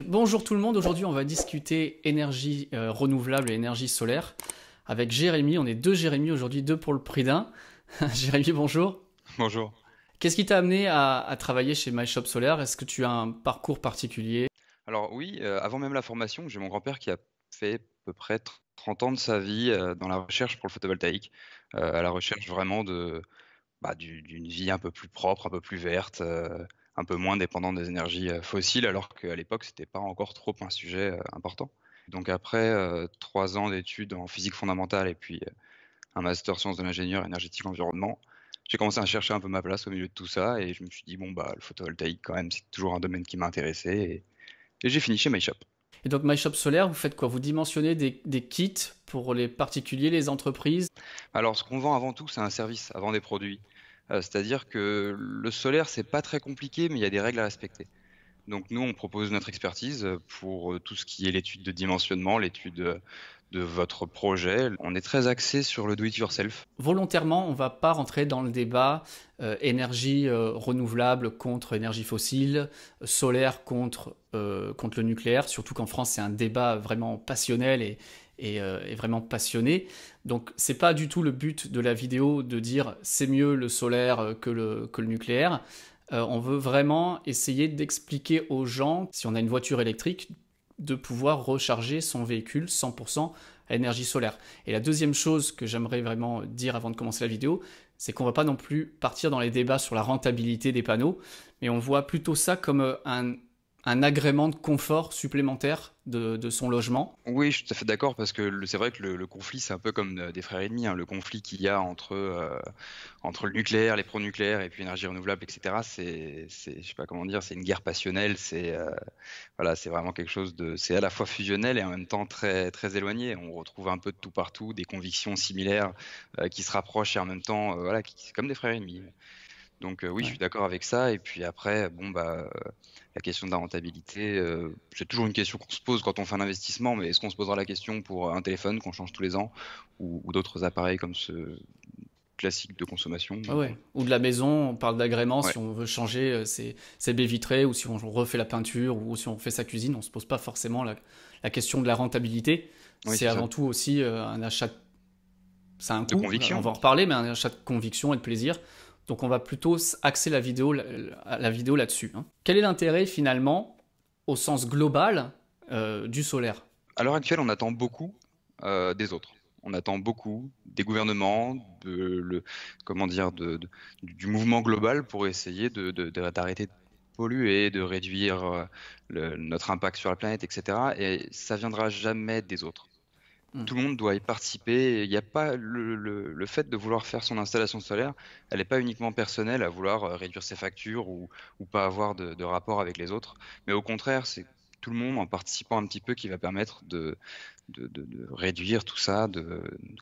Bonjour tout le monde, aujourd'hui on va discuter énergie renouvelable et énergie solaire avec Jérémy. On est deux Jérémy aujourd'hui, deux pour le prix d'un. Jérémy, bonjour. Bonjour. Qu'est-ce qui t'a amené à travailler chez MyShop Solaire? Est-ce que tu as un parcours particulier? Alors oui, avant même la formation, j'ai mon grand-père qui a fait à peu près 30 ans de sa vie dans la recherche pour le photovoltaïque, à la recherche vraiment d'une vie un peu plus propre, un peu plus verte, un peu moins dépendante des énergies fossiles, alors qu'à l'époque, c'était pas encore trop un sujet important. Donc après 3 ans d'études en physique fondamentale et puis un master sciences de l'ingénieur énergétique environnement, j'ai commencé à chercher un peu ma place au milieu de tout ça et je me suis dit, bon, bah, le photovoltaïque, quand même, c'est toujours un domaine qui m'a intéressé et j'ai fini chez MyShop. Et donc MyShop Solaire, vous faites quoi? Vous dimensionnez des kits pour les particuliers, les entreprises? Alors, ce qu'on vend avant tout, c'est un service, avant des produits. C'est-à-dire que le solaire, c'est pas très compliqué, mais il y a des règles à respecter. Donc nous, on propose notre expertise pour tout ce qui est l'étude de dimensionnement, l'étude de votre projet. On est très axé sur le do-it-yourself. Volontairement, on ne va pas rentrer dans le débat énergie renouvelable contre énergie fossile, solaire contre le nucléaire, surtout qu'en France, c'est un débat vraiment passionnel et vraiment passionné. Donc, c'est pas du tout le but de la vidéo de dire c'est mieux le solaire que le nucléaire. On veut vraiment essayer d'expliquer aux gens, si on a une voiture électrique, de pouvoir recharger son véhicule 100% à énergie solaire. Et la deuxième chose que j'aimerais vraiment dire avant de commencer la vidéo, c'est qu'on ne va pas non plus partir dans les débats sur la rentabilité des panneaux, mais on voit plutôt ça comme un agrément de confort supplémentaire de son logement. Oui, je suis tout à fait d'accord parce que c'est vrai que le conflit, c'est un peu comme des frères ennemis, hein. Le conflit qu'il y a entre le nucléaire, les pro-nucléaires et puis l'énergie renouvelable, etc. Je sais pas comment dire, c'est une guerre passionnelle. Voilà, c'est vraiment quelque chose c'est à la fois fusionnel et en même temps très très éloigné. On retrouve un peu de tout partout, des convictions similaires qui se rapprochent et en même temps, voilà, c'est comme des frères ennemis. Donc oui, je Ouais. suis d'accord avec ça. Et puis après, bon bah, la question de la rentabilité, c'est toujours une question qu'on se pose quand on fait un investissement. Mais est-ce qu'on se posera la question pour un téléphone qu'on change tous les ans ou d'autres appareils comme ce classique de consommation? Ouais, ouais. Ou de la maison, on parle d'agrément Ouais, si on veut changer ses baies vitrées ou si on refait la peinture ou si on refait sa cuisine, on ne se pose pas forcément la question de la rentabilité. oui, C'est c'est ça. avant tout aussi un achat, ça a un De coût, on conviction. va en reparler, mais un achat de conviction et de plaisir. Donc on va plutôt axer la vidéo là-dessus, hein. Quel est l'intérêt finalement, au sens global, du solaire? À l'heure actuelle, on attend beaucoup des autres. On attend beaucoup des gouvernements, comment dire, du mouvement global pour essayer d'arrêter de polluer, de réduire notre impact sur la planète, etc. Et ça viendra jamais des autres. Hmm. Tout le monde doit y participer. Il n'y a pas le fait de vouloir faire son installation solaire, elle n'est pas uniquement personnelle à vouloir réduire ses factures ou pas avoir de rapport avec les autres. Mais au contraire, c'est tout le monde en participant un petit peu qui va permettre de réduire tout ça.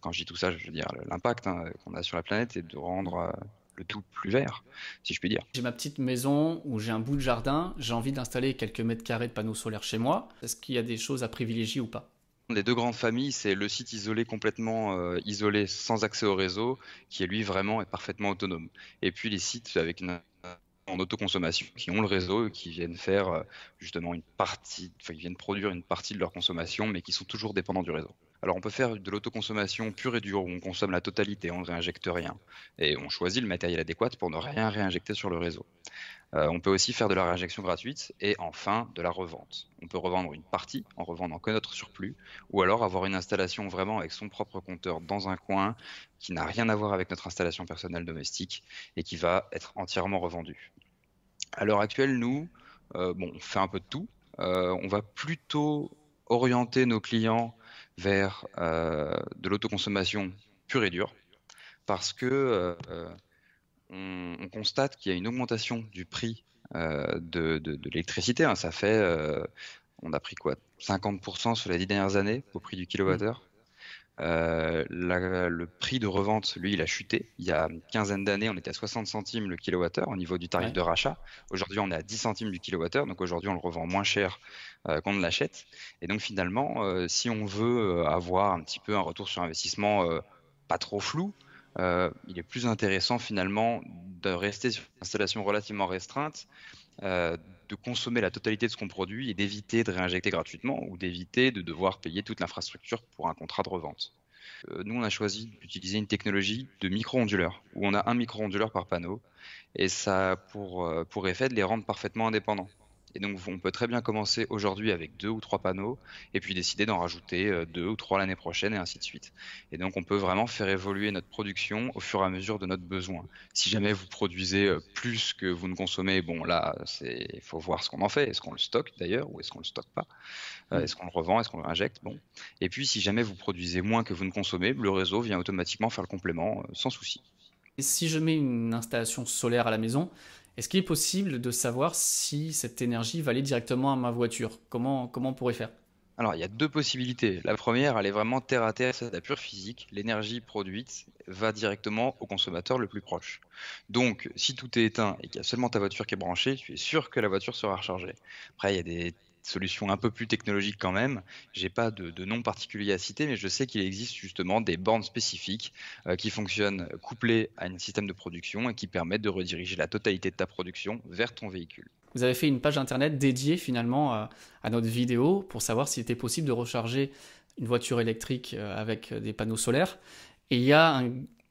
Quand je dis tout ça, je veux dire l'impact qu'on a sur la planète et de rendre le tout plus vert, si je puis dire. J'ai ma petite maison où j'ai un bout de jardin, j'ai envie d'installer quelques mètres carrés de panneaux solaires chez moi. Est-ce qu'il y a des choses à privilégier ou pas? Les deux grandes familles, c'est le site isolé complètement isolé, sans accès au réseau, qui est lui vraiment est parfaitement autonome. Et puis les sites avec en autoconsommation, qui ont le réseau et qui viennent faire justement une partie, enfin, ils viennent produire une partie de leur consommation, mais qui sont toujours dépendants du réseau. Alors on peut faire de l'autoconsommation pure et dure, où on consomme la totalité, on ne réinjecte rien, et on choisit le matériel adéquat pour ne rien réinjecter sur le réseau. On peut aussi faire de la réinjection gratuite et enfin de la revente. On peut revendre une partie en revendant que notre surplus ou alors avoir une installation vraiment avec son propre compteur dans un coin qui n'a rien à voir avec notre installation personnelle domestique et qui va être entièrement revendue. À l'heure actuelle, nous, bon, on fait un peu de tout. On va plutôt orienter nos clients vers de l'autoconsommation pure et dure parce que on constate qu'il y a une augmentation du prix de l'électricité, hein. On a pris quoi, 50% sur les 10 dernières années au prix du Hmm. kilowattheure. Le prix de revente, lui, il a chuté. Il y a une quinzaine d'années, on était à 60 centimes le kilowattheure au niveau du tarif Ouais. de rachat. Aujourd'hui, on est à 10 centimes du kilowattheure. Donc aujourd'hui, on le revend moins cher qu'on ne l'achète. Et donc finalement, si on veut avoir un petit peu un retour sur investissement pas trop flou, il est plus intéressant finalement de rester sur une installation relativement restreinte de consommer la totalité de ce qu'on produit et d'éviter de réinjecter gratuitement ou d'éviter de devoir payer toute l'infrastructure pour un contrat de revente. Nous, on a choisi d'utiliser une technologie de micro-onduleur, où on a un micro-onduleur par panneau, et ça a pour effet de les rendre parfaitement indépendants. Et donc, on peut très bien commencer aujourd'hui avec 2 ou 3 panneaux, et puis décider d'en rajouter 2 ou 3 l'année prochaine, et ainsi de suite. Et donc, on peut vraiment faire évoluer notre production au fur et à mesure de notre besoin. Si jamais vous produisez plus que vous ne consommez, bon là, il faut voir ce qu'on en fait. Est-ce qu'on le stocke d'ailleurs, ou est-ce qu'on le stocke pas? Hmm. Est-ce qu'on le revend? Est-ce qu'on le réinjecte? Bon. Et puis, si jamais vous produisez moins que vous ne consommez, le réseau vient automatiquement faire le complément sans souci. Et si je mets une installation solaire à la maison, est-ce qu'il est possible de savoir si cette énergie va aller directement à ma voiture? Comment on pourrait faire? Alors, il y a deux possibilités. La première, elle est vraiment terre à terre, c'est de la pure physique. L'énergie produite va directement au consommateur le plus proche. Donc, si tout est éteint et qu'il y a seulement ta voiture qui est branchée, tu es sûr que la voiture sera rechargée. Après, il y a des solutions un peu plus technologiques quand même. J'ai pas de nom particulier à citer, mais je sais qu'il existe justement des bornes spécifiques qui fonctionnent couplées à un système de production et qui permettent de rediriger la totalité de ta production vers ton véhicule. Vous avez fait une page internet dédiée finalement à notre vidéo pour savoir s'il était possible de recharger une voiture électrique avec des panneaux solaires. Et il y a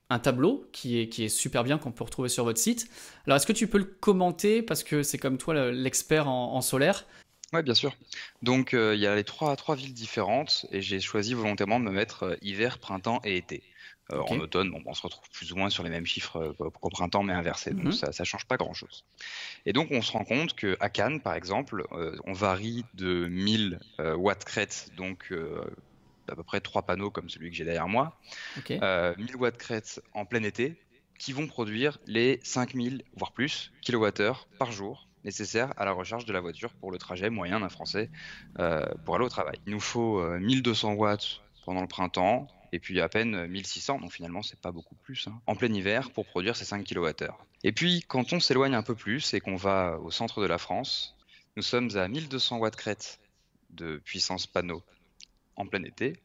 un tableau qui est super bien, qu'on peut retrouver sur votre site. Alors est-ce que tu peux le commenter parce que c'est comme toi l'expert en solaire? Ouais, bien sûr. Donc, il y a les trois villes différentes et j'ai choisi volontairement de me mettre hiver, printemps et été. Ok. En automne, bon, on se retrouve plus ou moins sur les mêmes chiffres qu'au printemps, mais inversés. Donc, Mhm. ça change pas grand-chose. Et donc, on se rend compte qu'à Cannes, par exemple, on varie de 1000 watts crête, donc à peu près 3 panneaux comme celui que j'ai derrière moi, Ok. 1000 watts crête en plein été, qui vont produire les 5000, voire plus, kilowattheures par jour nécessaires à la recharge de la voiture pour le trajet moyen d'un Français pour aller au travail. Il nous faut 1200 watts pendant le printemps, et puis à peine 1600, donc finalement c'est pas beaucoup plus, hein, en plein hiver pour produire ces 5 kWh. Et puis quand on s'éloigne un peu plus et qu'on va au centre de la France, nous sommes à 1200 watts crête de puissance panneau en plein été,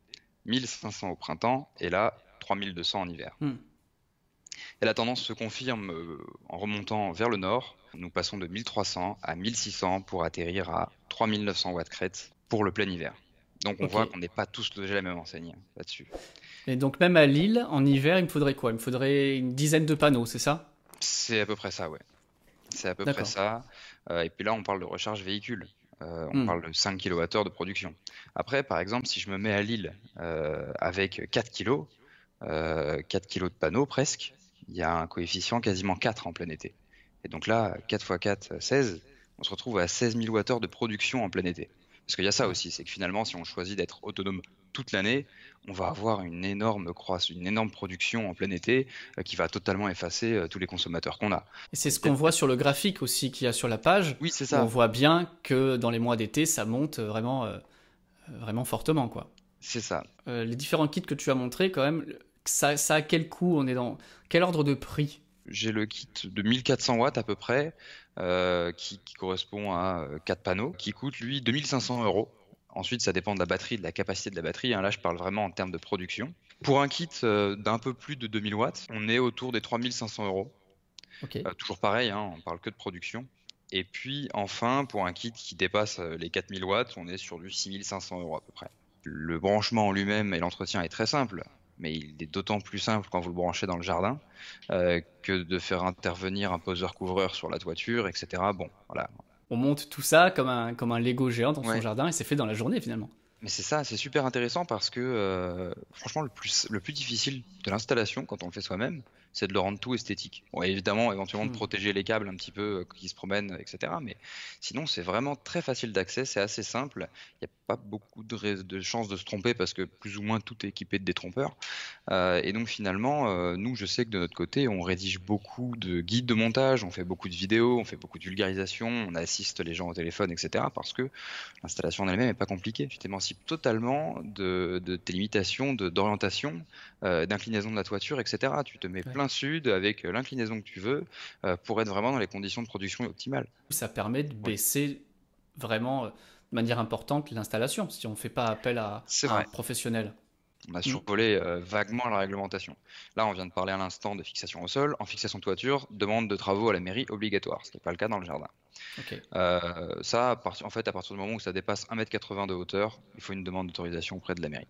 1500 au printemps, et là 3200 en hiver. Hmm. Et la tendance se confirme en remontant vers le nord. Nous passons de 1300 à 1600 pour atterrir à 3900 watts crête pour le plein hiver. Donc on Ok. voit qu'on n'est pas tous logés à la même enseigne là-dessus. Et donc même à Lille, en hiver, il me faudrait quoi? Il me faudrait une dizaine de panneaux, c'est ça? C'est à peu près ça, ouais. C'est à peu près D'accord. ça. Et puis là, on parle de recharge véhicule. On Hmm. parle de 5 kWh de production. Après, par exemple, si je me mets à Lille avec 4 kg, 4 kilos de panneaux presque, il y a un coefficient quasiment 4 en plein été. Et donc là, 4 fois 4, 16, on se retrouve à 16 000 Wh de production en plein été. Parce qu'il y a ça Ouais. aussi, c'est que finalement, si on choisit d'être autonome toute l'année, on va avoir une énorme croissance, une énorme production en plein été qui va totalement effacer tous les consommateurs qu'on a. Et c'est ce qu'on Peut-être voit sur le graphique aussi qu'il y a sur la page, Oui, c'est où on ça, voit bien que dans les mois d'été, ça monte vraiment fortement, quoi. c'est ça. Les différents kits que tu as montrés, quand même, ça a quel coût? On est dans quel ordre de prix? J'ai le kit de 1400 watts à peu près, qui correspond à 4 panneaux, qui coûte lui 2500 euros. Ensuite, ça dépend de la batterie, de la capacité de la batterie, hein. Là, je parle vraiment en termes de production. Pour un kit d'un peu plus de 2000 watts, on est autour des 3500 euros. Ok. Toujours pareil, hein, on parle que de production. Et puis, enfin, pour un kit qui dépasse les 4000 watts, on est sur du 6500 euros à peu près. Le branchement en lui-même et l'entretien est très simple, mais il est d'autant plus simple quand vous le branchez dans le jardin que de faire intervenir un poseur-couvreur sur la toiture, etc. Bon, voilà. On monte tout ça comme un Lego géant dans son Ouais, jardin et c'est fait dans la journée finalement. mais c'est ça, c'est super intéressant parce que franchement, le plus difficile de l'installation quand on le fait soi-même, c'est de le rendre tout esthétique. Bon, évidemment, éventuellement de Hmm. protéger les câbles un petit peu qui se promènent, etc. Mais sinon, c'est vraiment très facile d'accès, c'est assez simple. Il n'y a pas beaucoup de chances de se tromper parce que plus ou moins tout est équipé de détrompeurs. Et donc finalement, nous, je sais que de notre côté, on rédige beaucoup de guides de montage, on fait beaucoup de vidéos, on fait beaucoup de vulgarisation, on assiste les gens au téléphone, etc. Parce que l'installation en elle-même n'est pas compliquée. Tu t'émancipes totalement de tes limitations d'orientation, d'inclinaison de la toiture, etc. Tu te mets Ouais. plein sud avec l'inclinaison que tu veux pour être vraiment dans les conditions de production optimales. Ça permet de Ouais. baisser vraiment de manière importante l'installation si on ne fait pas appel C'est à un vrai. professionnel. On a Mm. survolé vaguement la réglementation. Là, on vient de parler à l'instant de fixation au sol. En fixation de toiture, demande de travaux à la mairie obligatoire, ce qui n'est pas le cas dans le jardin. Ok. Ça, en fait, à partir du moment où ça dépasse 1,80 m de hauteur, il faut une demande d'autorisation auprès de la mairie.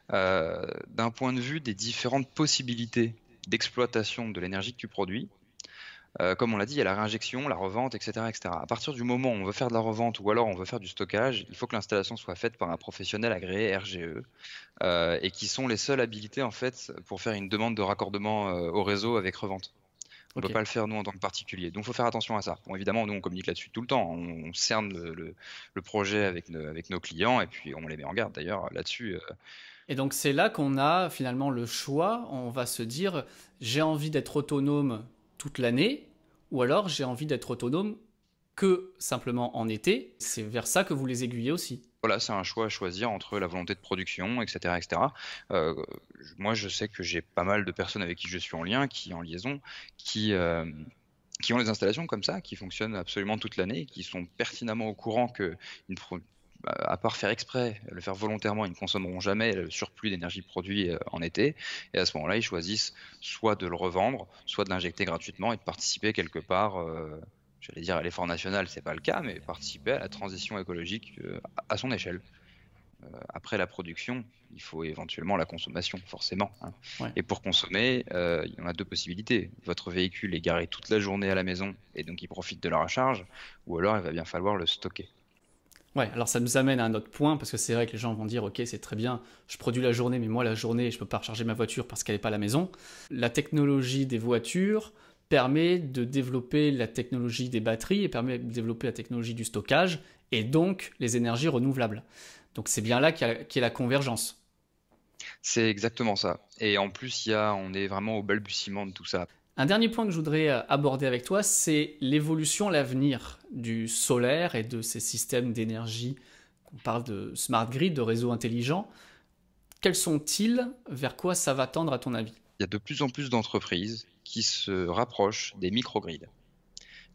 D'un point de vue des différentes possibilités d'exploitation de l'énergie que tu produis, comme on l'a dit, il y a la réinjection, la revente, etc., etc. À partir du moment où on veut faire de la revente ou alors on veut faire du stockage, il faut que l'installation soit faite par un professionnel agréé RGE et qui sont les seuls habilités en fait pour faire une demande de raccordement au réseau avec revente. On ne peut Ok. pas le faire nous en tant que particulier. Donc il faut faire attention à ça. Bon, évidemment, nous on communique là-dessus tout le temps. On cerne le projet avec nos clients et puis on les met en garde d'ailleurs là-dessus. Et donc c'est là qu'on a finalement le choix. On va se dire, j'ai envie d'être autonome toute l'année, ou alors j'ai envie d'être autonome que simplement en été. C'est vers ça que vous les aiguillez aussi. Voilà, c'est un choix à choisir entre la volonté de production, etc., etc. Euh, Moi, je sais que j'ai pas mal de personnes avec qui je suis en lien, en liaison, qui, euh, qui ont des installations comme ça, qui fonctionnent absolument toute l'année, qui sont pertinemment au courant que, à part faire exprès, le faire volontairement, ils ne consommeront jamais le surplus d'énergie produit en été. Et à ce moment-là, ils choisissent soit de le revendre, soit de l'injecter gratuitement et de participer quelque part. J'allais dire à l'effort national, c'est pas le cas, mais participer à la transition écologique à son échelle. Après la production, il faut éventuellement la consommation, forcément, hein. Ouais. Et pour consommer, il y en a deux possibilités. Votre véhicule est garé toute la journée à la maison et donc il profite de la recharge, ou alors il va bien falloir le stocker. Ouais, alors ça nous amène à un autre point, parce que c'est vrai que les gens vont dire, ok, c'est très bien, je produis la journée, mais moi la journée, je peux pas recharger ma voiture parce qu'elle n'est pas à la maison. La technologie des voitures permet de développer la technologie des batteries et permet de développer la technologie du stockage et donc les énergies renouvelables. Donc c'est bien là qu'il y a la convergence. C'est exactement ça. Et en plus, on est vraiment au balbutiement de tout ça. Un dernier point que je voudrais aborder avec toi, c'est l'évolution, l'avenir du solaire et de ces systèmes d'énergie. On parle de smart grid, de réseaux intelligents. Quels sont-ils? Vers quoi ça va tendre à ton avis? Il y a de plus en plus d'entreprises qui se rapprochent des microgrids,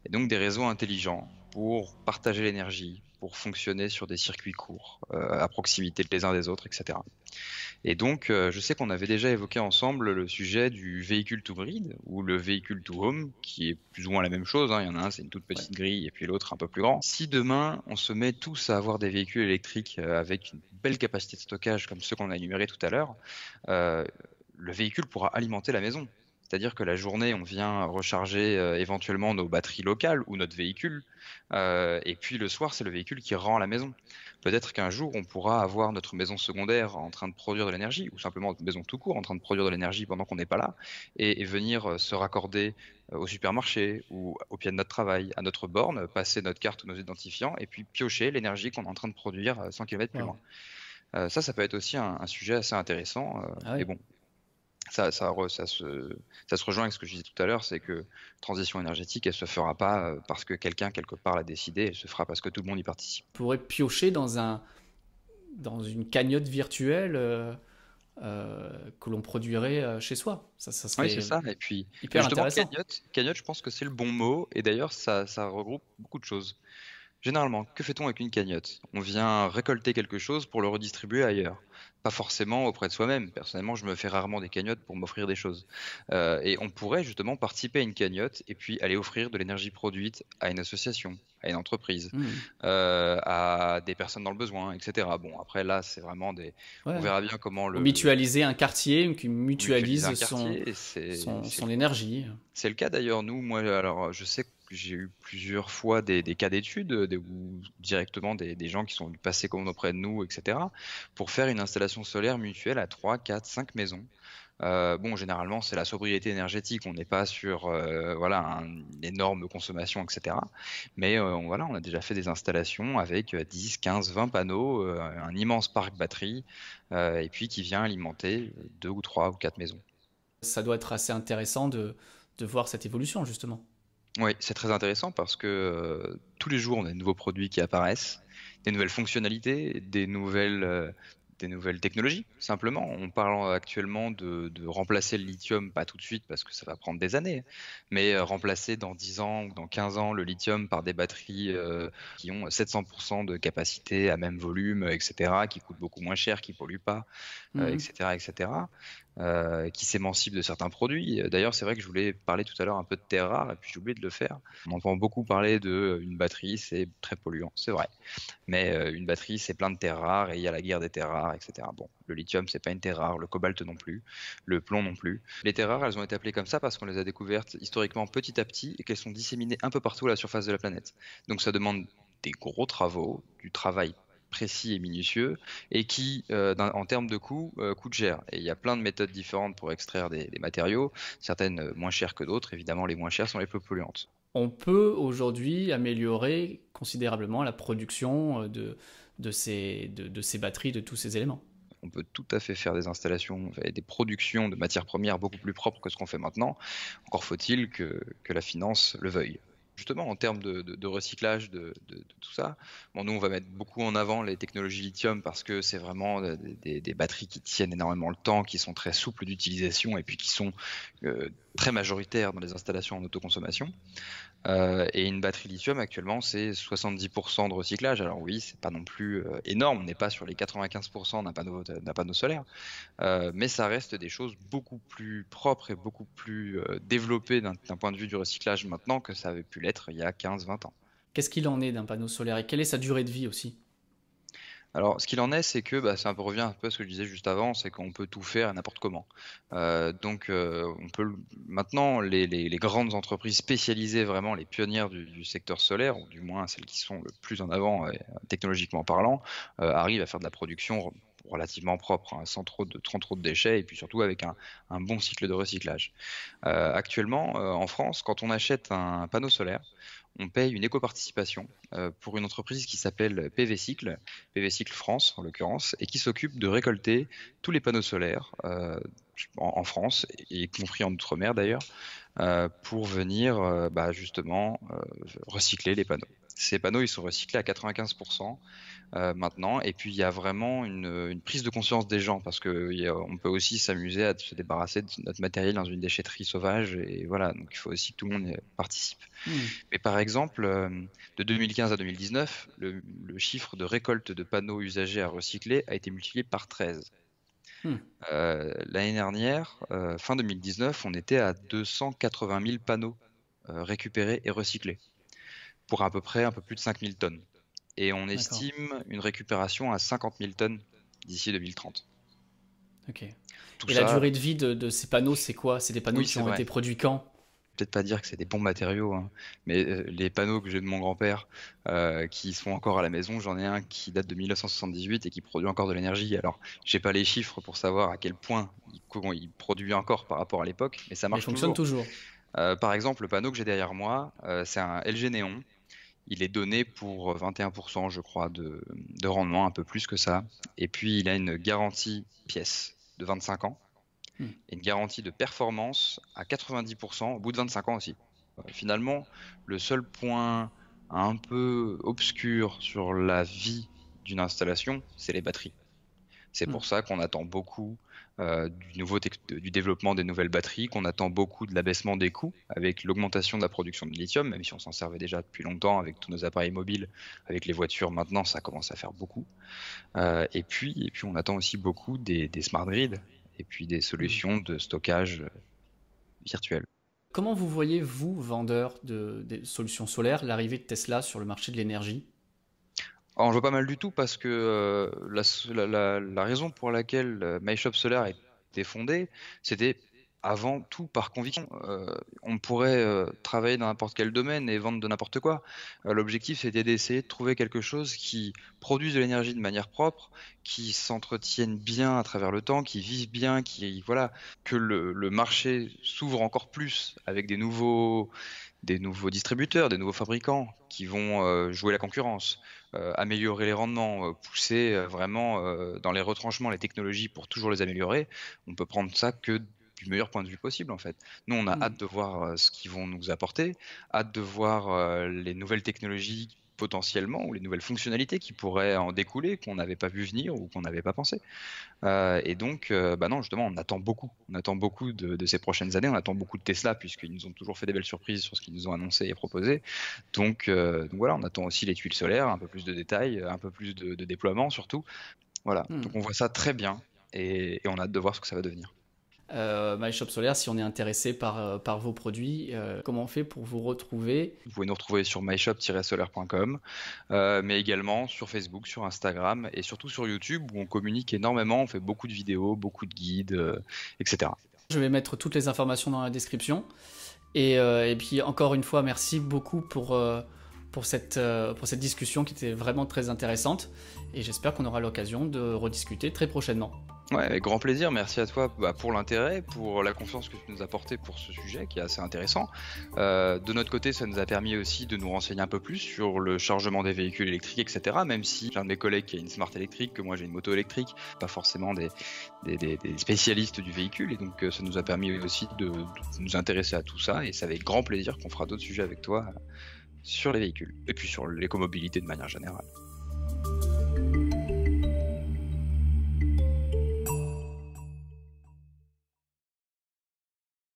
et donc des réseaux intelligents pour partager l'énergie, pour fonctionner sur des circuits courts, à proximité les uns des autres, etc. Et donc, je sais qu'on avait déjà évoqué ensemble le sujet du véhicule to grid ou le véhicule to home, qui est plus ou moins la même chose, hein. Il y en a un, c'est une toute Ouais. petite grille, et puis l'autre un peu plus grand. Si demain, on se met tous à avoir des véhicules électriques avec une belle capacité de stockage comme ceux qu'on a énumérés tout à l'heure, euh, le véhicule pourra alimenter la maison. C'est-à-dire que la journée, on vient recharger éventuellement nos batteries locales ou notre véhicule, et puis le soir, c'est le véhicule qui rend la maison. Peut-être qu'un jour, on pourra avoir notre maison secondaire en train de produire de l'énergie, ou simplement notre maison tout court en train de produire de l'énergie pendant qu'on n'est pas là, et venir se raccorder au supermarché ou au pied de notre travail, à notre borne, passer notre carte ou nos identifiants, et puis piocher l'énergie qu'on est en train de produire 100 km plus Wow. loin. Ça peut être aussi un sujet assez intéressant. Ah Et oui. bon, ça se rejoint avec ce que je disais tout à l'heure, c'est que transition énergétique, elle se fera pas parce que quelqu'un quelque part l'a décidé, elle se fera parce que tout le monde y participe. On pourrait piocher dans une cagnotte virtuelle que l'on produirait chez soi. Ça Oui, c'est serait ça. Et puis, hyper justement, intéressant. cagnotte, je pense que c'est le bon mot. Et d'ailleurs, ça regroupe beaucoup de choses. Généralement, que fait-on avec une cagnotte? On vient récolter quelque chose pour le redistribuer ailleurs. Pas forcément auprès de soi-même. Personnellement, je me fais rarement des cagnottes pour m'offrir des choses. Et on pourrait justement participer à une cagnotte et puis aller offrir de l'énergie produite à une association, à une entreprise, Hmm. à des personnes dans le besoin, etc. Bon, après là, c'est vraiment des. On Ouais. verra bien comment Ou mutualiser un quartier qui mutualiser un mutualise quartier. son énergie. C'est le cas d'ailleurs, nous, moi, alors je sais que j'ai eu plusieurs fois des cas d'études ou directement des gens qui sont venus passer commande auprès de nous, etc., pour faire une installation solaire mutuelle à 3, 4, 5 maisons. Bon, généralement, c'est la sobriété énergétique, on n'est pas sur voilà, une énorme consommation, etc. Mais voilà, on a déjà fait des installations avec 10, 15, 20 panneaux, un immense parc batterie, et puis qui vient alimenter 2 ou 3 ou 4 maisons. Ça doit être assez intéressant de voir cette évolution, justement. Oui, c'est très intéressant parce que tous les jours, on a de nouveaux produits qui apparaissent, des nouvelles fonctionnalités, des nouvelles, des nouvelles technologies, simplement. On parle actuellement de remplacer le lithium, pas tout de suite parce que ça va prendre des années, mais remplacer dans 10 ans ou dans 15 ans le lithium par des batteries qui ont 700% de capacité à même volume, etc., qui coûtent beaucoup moins cher, qui polluent pas, Mhm. etc., etc., qui s'émancipent de certains produits. D'ailleurs, c'est vrai que je voulais parler tout à l'heure un peu de terres rares, et puis j'ai oublié de le faire. On entend beaucoup parler de une batterie, c'est très polluant, c'est vrai. Mais une batterie, c'est plein de terres rares et il y a la guerre des terres rares, etc. Bon, le lithium, c'est pas une terre rare, le cobalt non plus, le plomb non plus. Les terres rares, elles ont été appelées comme ça parce qu'on les a découvertes historiquement petit à petit et qu'elles sont disséminées un peu partout à la surface de la planète. Donc ça demande des gros travaux, du travail précis et minutieux et qui, en termes de coût, coûte cher. Et il y a plein de méthodes différentes pour extraire des matériaux, certaines moins chères que d'autres. Évidemment, les moins chères sont les plus polluantes. On peut aujourd'hui améliorer considérablement la production de ces batteries, de tous ces éléments. On peut tout à fait faire des installations et des productions de matières premières beaucoup plus propres que ce qu'on fait maintenant. Encore faut-il que la finance le veuille. Justement, en termes de recyclage de tout ça, bon, nous, on va mettre beaucoup en avant les technologies lithium parce que c'est vraiment des batteries qui tiennent énormément le temps, qui sont très souples d'utilisation et puis qui sont très majoritaires dans les installations en autoconsommation. Et une batterie lithium actuellement, c'est 70% de recyclage. Alors oui, c'est pas non plus énorme, on n'est pas sur les 95% d'un panneau solaire, mais ça reste des choses beaucoup plus propres et beaucoup plus développées d'un point de vue du recyclage maintenant que ça avait pu l'être il y a 15-20 ans. Qu'est-ce qu'il en est d'un panneau solaire et quelle est sa durée de vie aussi? Alors, ce qu'il en est, c'est que bah, ça revient un peu à ce que je disais juste avant, c'est qu'on peut tout faire n'importe comment. On peut maintenant les grandes entreprises spécialisées, vraiment les pionnières du secteur solaire, ou du moins celles qui sont le plus en avant technologiquement parlant, arrivent à faire de la production relativement propre, hein, sans trop de déchets, et puis surtout avec un bon cycle de recyclage. Actuellement, en France, quand on achète un panneau solaire, on paye une éco-participation pour une entreprise qui s'appelle PV Cycle France en l'occurrence, et qui s'occupe de récolter tous les panneaux solaires en France, y compris en Outre-mer d'ailleurs, pour venir justement recycler les panneaux. Ces panneaux, ils sont recyclés à 95% maintenant. Et puis il y a vraiment une prise de conscience des gens parce que on peut aussi s'amuser à se débarrasser de notre matériel dans une déchetterie sauvage. Et voilà, donc il faut aussi que tout le monde participe. Hmm. Mais par exemple, de 2015 à 2019, le chiffre de récolte de panneaux usagés à recycler a été multiplié par 13. Hmm. L'année dernière, fin 2019, on était à 280 000 panneaux récupérés et recyclés pour à peu près un peu plus de 5 000 tonnes. Et on D'accord. estime une récupération à 50 000 tonnes d'ici 2030. Ok. Tout Et la ça, durée de vie de ces panneaux, c'est quoi? C'est des panneaux oui, qui c'est ont vrai. été produits quand? Peut-être pas dire que c'est des bons matériaux, hein, mais les panneaux que j'ai de mon grand-père qui sont encore à la maison, j'en ai un qui date de 1978 et qui produit encore de l'énergie. Alors, j'ai pas les chiffres pour savoir à quel point il produit encore par rapport à l'époque, mais ça Mais il marche fonctionne toujours. toujours. Par exemple, le panneau que j'ai derrière moi, c'est un LG Néon. Il est donné pour 21%, je crois, de rendement, un peu plus que ça. Et puis, il a une garantie pièce de 25 ans Hmm. et une garantie de performance à 90% au bout de 25 ans aussi. Finalement, le seul point un peu obscur sur la vie d'une installation, c'est les batteries. C'est Hmm. pour ça qu'on attend beaucoup du développement des nouvelles batteries, qu'on attend beaucoup de l'abaissement des coûts avec l'augmentation de la production de lithium, même si on s'en servait déjà depuis longtemps avec tous nos appareils mobiles, avec les voitures maintenant, ça commence à faire beaucoup. Et puis on attend aussi beaucoup des smart grids et puis des Hmm. solutions de stockage virtuel. Comment vous voyez, vous, vendeur des solutions solaires, l'arrivée de Tesla sur le marché de l'énergie? Alors, je vois pas mal du tout parce que la raison pour laquelle MyShop Solar a été fondée, c'était avant tout par conviction. On pourrait travailler dans n'importe quel domaine et vendre de n'importe quoi. L'objectif, c'était d'essayer de trouver quelque chose qui produise de l'énergie de manière propre, qui s'entretienne bien à travers le temps, qui vive bien, voilà, que le marché s'ouvre encore plus avec des nouveaux distributeurs, des nouveaux fabricants qui vont jouer la concurrence, améliorer les rendements, pousser vraiment dans les retranchements les technologies pour toujours les améliorer. On peut prendre ça que du meilleur point de vue possible en fait. Nous, on a Hmm. hâte de voir ce qu'ils vont nous apporter, hâte de voir les nouvelles technologies potentiellement, ou les nouvelles fonctionnalités qui pourraient en découler, qu'on n'avait pas vu venir ou qu'on n'avait pas pensé. Et donc, non, justement, on attend beaucoup. On attend beaucoup de ces prochaines années. On attend beaucoup de Tesla, puisqu'ils nous ont toujours fait des belles surprises sur ce qu'ils nous ont annoncé et proposé. Donc voilà, on attend aussi les tuiles solaires, un peu plus de détails, un peu plus de déploiement surtout. Voilà, donc on voit ça très bien et on a hâte de voir ce que ça va devenir. MyShop Solaire, si on est intéressé par vos produits, comment on fait pour vous retrouver? Vous pouvez nous retrouver sur myshop-solaire.com, mais également sur Facebook, sur Instagram et surtout sur YouTube où on communique énormément, on fait beaucoup de vidéos, beaucoup de guides, etc. Je vais mettre toutes les informations dans la description. Et puis encore une fois, merci beaucoup pour cette discussion qui était vraiment très intéressante. Et j'espère qu'on aura l'occasion de rediscuter très prochainement. Ouais, avec grand plaisir. Merci à toi pour l'intérêt, pour la confiance que tu nous as apportée pour ce sujet qui est assez intéressant. De notre côté, ça nous a permis aussi de nous renseigner un peu plus sur le chargement des véhicules électriques, etc. Même si j'ai un de mes collègues qui a une Smart électrique, que moi j'ai une moto électrique, pas forcément des spécialistes du véhicule. Et donc ça nous a permis aussi de nous intéresser à tout ça. Et c'est avec grand plaisir qu'on fera d'autres sujets avec toi sur les véhicules et puis sur l'écomobilité de manière générale.